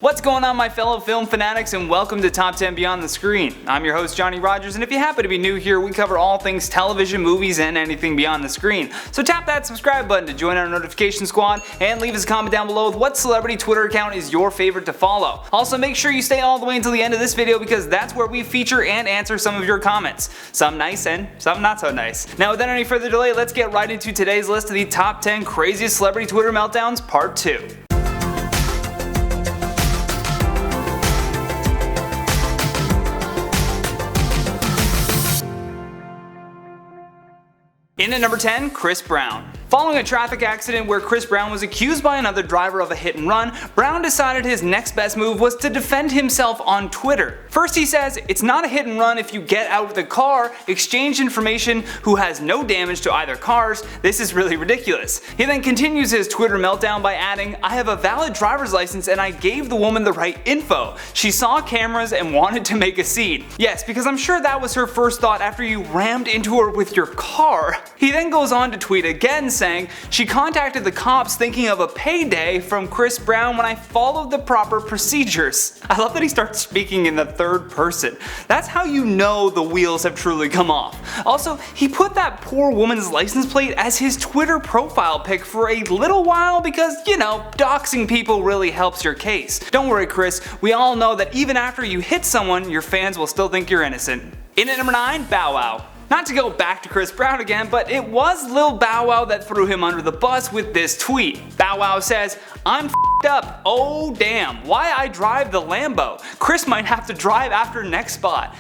What's going on, my fellow film fanatics, and welcome to Top 10 Beyond the Screen. I'm your host, Johnny Rogers, and if you happen to be new here, we cover all things television, movies, and anything beyond the screen. So tap that subscribe button to join our notification squad, and leave us a comment down below with what celebrity Twitter account is your favorite to follow. Also, make sure you stay all the way until the end of this video because that's where we feature and answer some of your comments. Some nice and some not so nice. Now, without any further delay, let's get right into today's list of the top 10 craziest celebrity Twitter meltdowns, part 2. In at number 10, Chris Brown. Following a traffic accident where Chris Brown was accused by another driver of a hit and run, Brown decided his next best move was to defend himself on Twitter. First, he says, "It's not a hit and run if you get out of the car, exchange information who has no damage to either cars. This is really ridiculous." He then continues his Twitter meltdown by adding, "I have a valid driver's license and I gave the woman the right info. She saw cameras and wanted to make a scene." Yes, because I'm sure that was her first thought after you rammed into her with your car. He then goes on to tweet again saying, "She contacted the cops thinking of a payday from Chris Brown when I followed the proper procedures." I love that he starts speaking in the third person. That's how you know the wheels have truly come off. Also, he put that poor woman's license plate as his Twitter profile pic for a little while because, you know, doxing people really helps your case. Don't worry, Chris, we all know that even after you hit someone, your fans will still think you're innocent. In at number 9, Bow Wow. Not to go back to Chris Brown again, but it was Lil Bow Wow that threw him under the bus with this tweet. Bow Wow says, "I'm f***ed up. Oh damn, why I drive the Lambo? Chris might have to drive after next spot.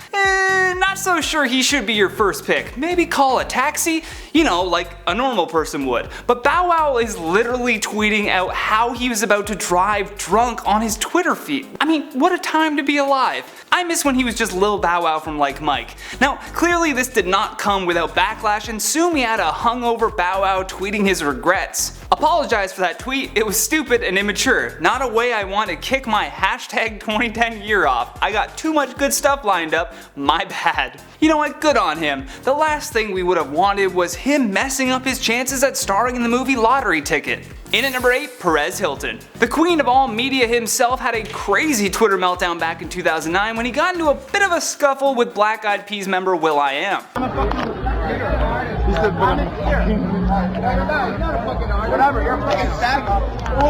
Not so sure he should be your first pick. Maybe call a taxi, you know, like a normal person would." But Bow Wow is literally tweeting out how he was about to drive drunk on his Twitter feed. I mean, what a time to be alive. I miss when he was just Lil Bow Wow from Like Mike. Now, clearly this did not come without backlash, and soon we had a hungover Bow Wow tweeting his regrets. Apologize for that tweet, it was stupid and immature. Not a way I want to kick my hashtag 2010 year off. I got too much good stuff lined up, my bad. You know what, good on him. The last thing we would have wanted was him messing up his chances at starring in the movie Lottery Ticket. In at number 8, Perez Hilton. The queen of all media himself had a crazy Twitter meltdown back in 2009 when he got into a bit of a scuffle with Black Eyed Peas member will.i.am. Whatever, you're fucking sack.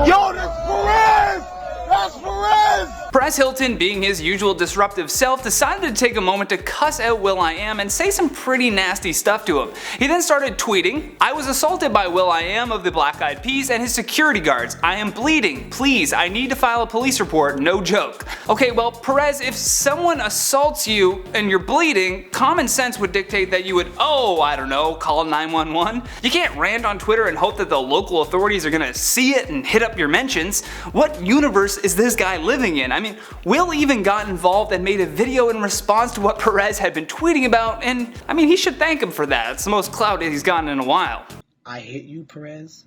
Yo, that's Perez! That's Perez! Perez Hilton, being his usual disruptive self, decided to take a moment to cuss out will.i.am and say some pretty nasty stuff to him. He then started tweeting, "I was assaulted by will.i.am of the Black Eyed Peas and his security guards. I am bleeding. Please, I need to file a police report, no joke." Okay, well, Perez, if someone assaults you and you're bleeding, common sense would dictate that you would, I don't know, call 911. You can't rant on Twitter and hope that the local authorities are gonna see it and hit up your mentions. What universe is this guy living in? I mean, Will even got involved and made a video in response to what Perez had been tweeting about, and I mean, he should thank him for that. It's the most clout he's gotten in a while. I hit you, Perez?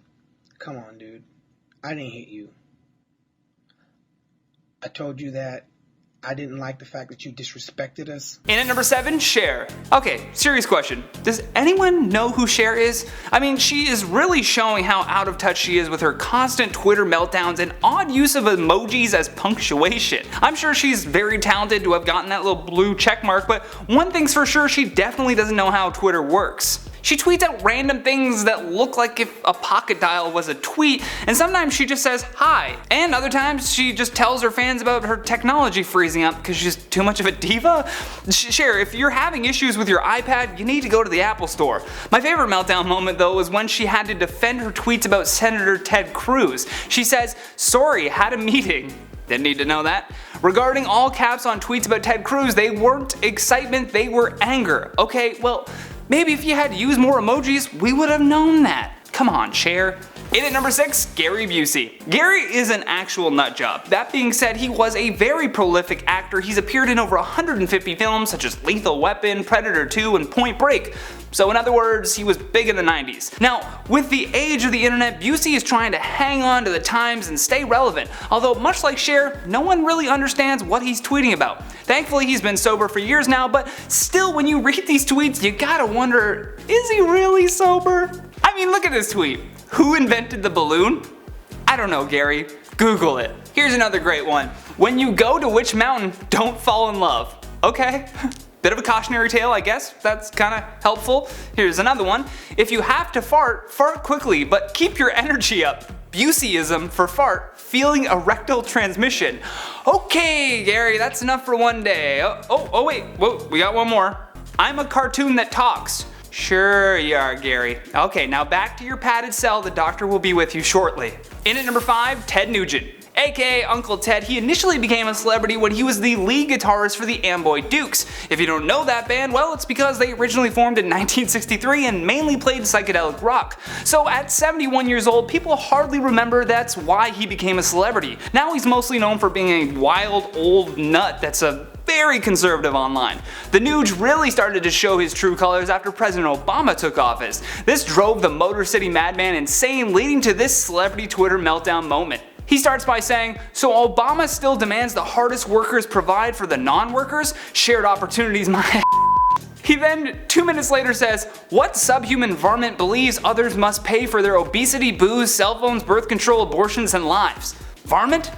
Come on, dude. I didn't hit you. I told you that I didn't like the fact that you disrespected us. In at number 7, Cher. Okay, serious question. Does anyone know who Cher is? I mean, she is really showing how out of touch she is with her constant Twitter meltdowns and odd use of emojis as punctuation. I'm sure she's very talented to have gotten that little blue check mark, but one thing's for sure, she definitely doesn't know how Twitter works. She tweets out random things that look like if a pocket dial was a tweet, and sometimes she just says hi. And other times she just tells her fans about her technology freezing up because she's too much of a diva. Cher, if you're having issues with your iPad, you need to go to the Apple store. My favorite meltdown moment though was when she had to defend her tweets about Senator Ted Cruz. She says, "Sorry, had a meeting." Didn't need to know that. Regarding all caps on tweets about Ted Cruz, they weren't excitement, they were anger. Okay, well, maybe if you had used more emojis, we would have known that. Come on, Cher. In at number 6, Gary Busey. Gary is an actual nutjob. That being said, he was a very prolific actor. He's appeared in over 150 films such as Lethal Weapon, Predator 2, and Point Break. So in other words, he was big in the 90s. Now, with the age of the internet, Busey is trying to hang on to the times and stay relevant. Although much like Cher, no one really understands what he's tweeting about. Thankfully, he's been sober for years now, but still when you read these tweets, you gotta wonder, is he really sober? I mean, look at this tweet. Who invented the balloon? I don't know, Gary. Google it. Here's another great one. When you go to which mountain, don't fall in love. Okay. Bit of a cautionary tale, I guess. That's kinda helpful. Here's another one. If you have to fart, fart quickly, but keep your energy up. Buseyism for fart, feeling erectile transmission. Okay, Gary, that's enough for one day. Oh wait, whoa, we got one more. I'm a cartoon that talks. Sure you are, Gary. Okay, now back to your padded cell. The doctor will be with you shortly. In at number 5, Ted Nugent. AKA Uncle Ted, he initially became a celebrity when he was the lead guitarist for the Amboy Dukes. If you don't know that band, well, it's because they originally formed in 1963 and mainly played psychedelic rock. So at 71 years old, people hardly remember that's why he became a celebrity. Now he's mostly known for being a wild old nut that's a very conservative online. The Nuge really started to show his true colors after President Obama took office. This drove the Motor City Madman insane, leading to this celebrity Twitter meltdown moment. He starts by saying, so Obama still demands the hardest workers provide for the non-workers? Shared opportunities, my He then 2 minutes later says, what subhuman varmint believes others must pay for their obesity, booze, cell phones, birth control, abortions, and lives? Varmint?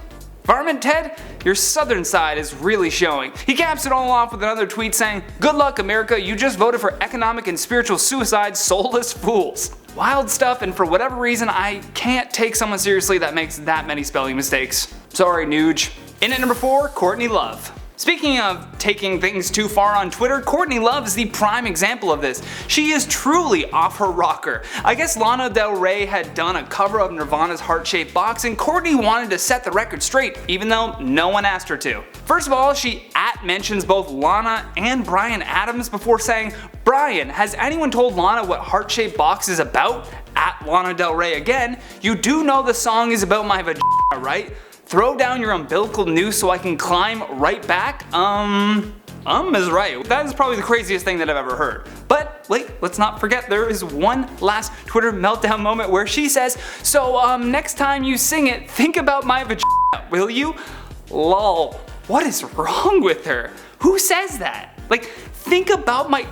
Varmint Ted? Your southern side is really showing. He caps it all off with another tweet saying, good luck America, you just voted for economic and spiritual suicide, soulless fools. Wild stuff, and for whatever reason I can't take someone seriously that makes that many spelling mistakes. Sorry, Nuge. In at number 4, Courtney Love. Speaking of taking things too far on Twitter, Courtney Love is the prime example of this. She is truly off her rocker. I guess Lana Del Rey had done a cover of Nirvana's heart-shaped box and Courtney wanted to set the record straight, even though no one asked her to. First of all, she mentions both Lana and Bryan Adams before saying, Bryan, has anyone told Lana what heart-shaped box is about? At Lana Del Rey again, you do know the song is about my vagina, right? Throw down your umbilical noose so I can climb right back? Is right. That is probably the craziest thing that I've ever heard. But wait, let's not forget there is one last Twitter meltdown moment where she says, so next time you sing it, think about my vagina, will you? Lol. What is wrong with her? Who says that? Like, think about my...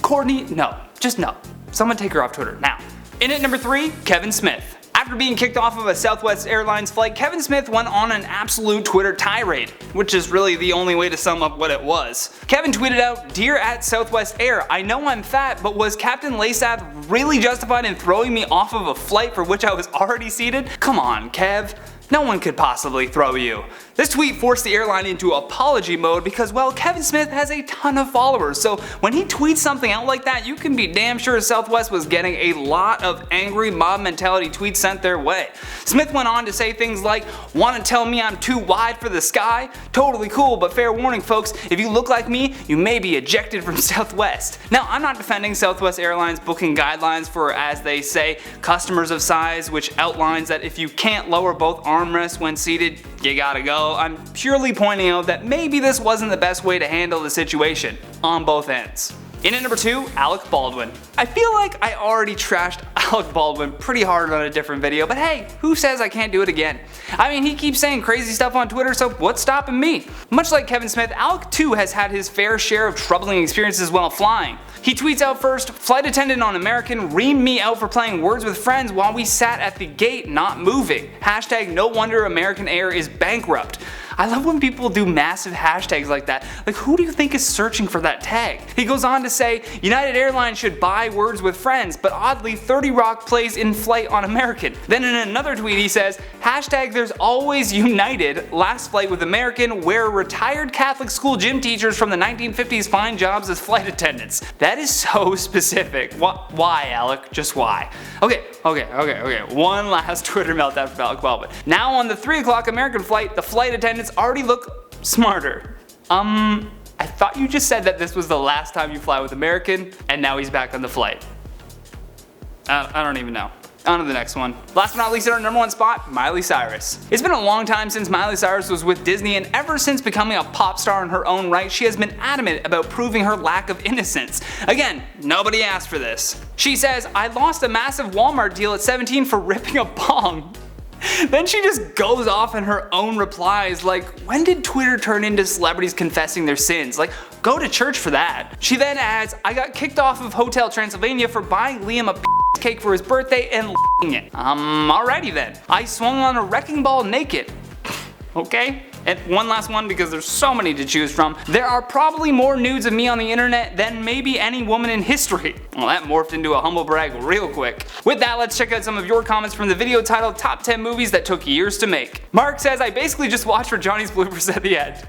Courtney? No. Just no. Someone take her off Twitter now. In at number 3, Kevin Smith. After being kicked off of a Southwest Airlines flight, Kevin Smith went on an absolute Twitter tirade, which is really the only way to sum up what it was. Kevin tweeted out, Dear at Southwest Air, I know I'm fat, but was Captain Lasath really justified in throwing me off of a flight for which I was already seated? Come on, Kev. No one could possibly throw you. This tweet forced the airline into apology mode because, well, Kevin Smith has a ton of followers, so when he tweets something out like that, you can be damn sure Southwest was getting a lot of angry mob mentality tweets sent their way. Smith went on to say things like, wanna tell me I'm too wide for the sky? Totally cool, but fair warning folks, if you look like me, you may be ejected from Southwest. Now, I'm not defending Southwest Airlines booking guidelines for, as they say, customers of size, which outlines that if you can't lower both armrests when seated, you gotta go. I'm purely pointing out that maybe this wasn't the best way to handle the situation, on both ends. In at number 2, Alec Baldwin. I feel like I already trashed Alec Baldwin pretty hard on a different video, but hey, who says I can't do it again? I mean, he keeps saying crazy stuff on Twitter, so what's stopping me? Much like Kevin Smith, Alec too has had his fair share of troubling experiences while flying. He tweets out first, flight attendant on American reamed me out for playing Words with Friends while we sat at the gate not moving. Hashtag no wonder American Air is bankrupt. I love when people do massive hashtags like that. Like, who do you think is searching for that tag? He goes on to say, United Airlines should buy Words with Friends, but oddly 30 Rock plays in flight on American. Then in another tweet he says, hashtag there's always United, last flight with American, where retired Catholic school gym teachers from the 1950s find jobs as flight attendants. That is so specific. Why, Alec? Just why? Okay. One last Twitter meltdown from Alec Baldwin. Now on the 3 o'clock American flight, the flight attendants already look smarter. I thought you just said that this was the last time you fly with American, and now he's back on the flight. I don't even know. On to the next one. Last but not least, at our number 1 spot, Miley Cyrus. It's been a long time since Miley Cyrus was with Disney, and ever since becoming a pop star in her own right, she has been adamant about proving her lack of innocence. Again, nobody asked for this. She says, I lost a massive Walmart deal at 17 for ripping a bong. Then she just goes off in her own replies like, when did Twitter turn into celebrities confessing their sins? Like, go to church for that. She then adds, I got kicked off of Hotel Transylvania for buying Liam a cake for his birthday and it. Alrighty then. I swung on a wrecking ball naked. Okay? And one last one because there's so many to choose from. There are probably more nudes of me on the internet than maybe any woman in history. Well, that morphed into a humble brag real quick. With that, let's check out some of your comments from the video titled Top 10 Movies That Took Years to Make. Mark says, I basically just watched for Johnny's bloopers at the end.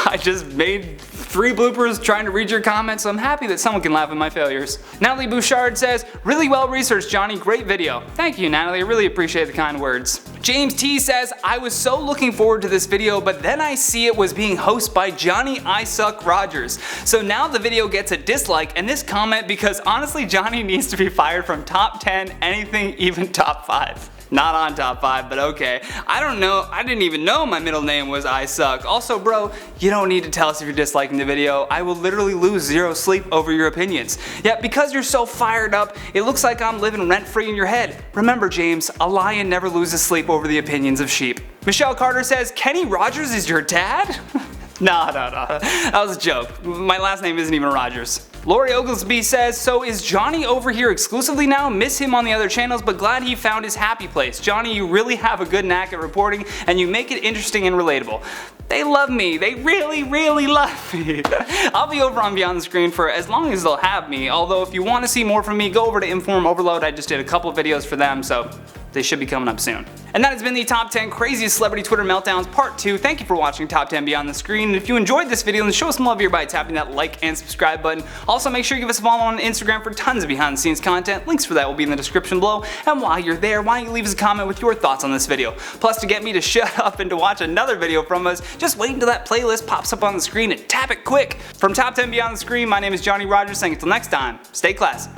I just made 3 bloopers trying to read your comments, so I'm happy that someone can laugh at my failures. Natalie Bouchard says, really well researched, Johnny, great video. Thank you, Natalie, I really appreciate the kind words. James T says, I was so looking forward to this video, but then I see it was being hosted by Johnny I Suck Rogers. So now the video gets a dislike and this comment because honestly Johnny needs to be fired from top 10, anything even top 5. Not on top 5, but okay. I don't know, I didn't even know my middle name was I Suck. Also bro, you don't need to tell us if you're disliking the video. I will literally lose 0 sleep over your opinions. Yet because you're so fired up, it looks like I'm living rent free in your head. Remember James, a lion never loses sleep over the opinions of sheep. Michelle Carter says, Kenny Rogers is your dad? No, that was a joke. My last name isn't even Rogers. Lori Oglesby says, so is Johnny over here exclusively now? Miss him on the other channels, but glad he found his happy place. Johnny, you really have a good knack at reporting and you make it interesting and relatable. They love me. They really, really love me. I'll be over on Beyond the Screen for as long as they'll have me, although if you want to see more from me, go over to Inform Overload. I just did a couple of videos for them, so they should be coming up soon. And that has been the Top 10 Craziest Celebrity Twitter Meltdowns Part 2. Thank you for watching Top 10 Beyond the Screen. And if you enjoyed this video, then show us some love here by tapping that like and subscribe button. Also make sure you give us a follow on Instagram for tons of behind the scenes content. Links for that will be in the description below. And while you're there, why don't you leave us a comment with your thoughts on this video. Plus to get me to shut up and to watch another video from us, just wait until that playlist pops up on the screen and tap it quick. From Top 10 Beyond the Screen, my name is Johnny Rogers saying until next time, stay classy.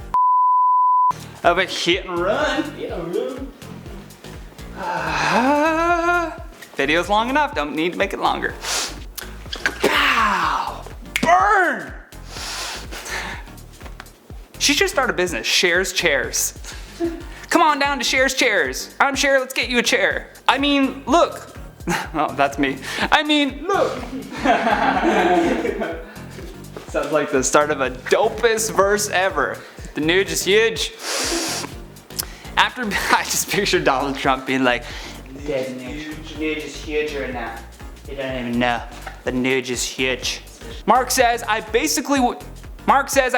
Of a hit and run. Hit and run. Video's long enough, don't need to make it longer. Pow! Burn! She should start a business, Cher's Chairs. Come on down to Cher's Chairs. I'm Cher, let's get you a chair. I mean, look. Oh, that's me. I mean, look. Sounds like the start of a dopest verse ever. The nude is huge. After, I just pictured Donald Trump being like, the nude is huge right now. You don't even know. The nude is huge. Mark says, I basically, Mark says,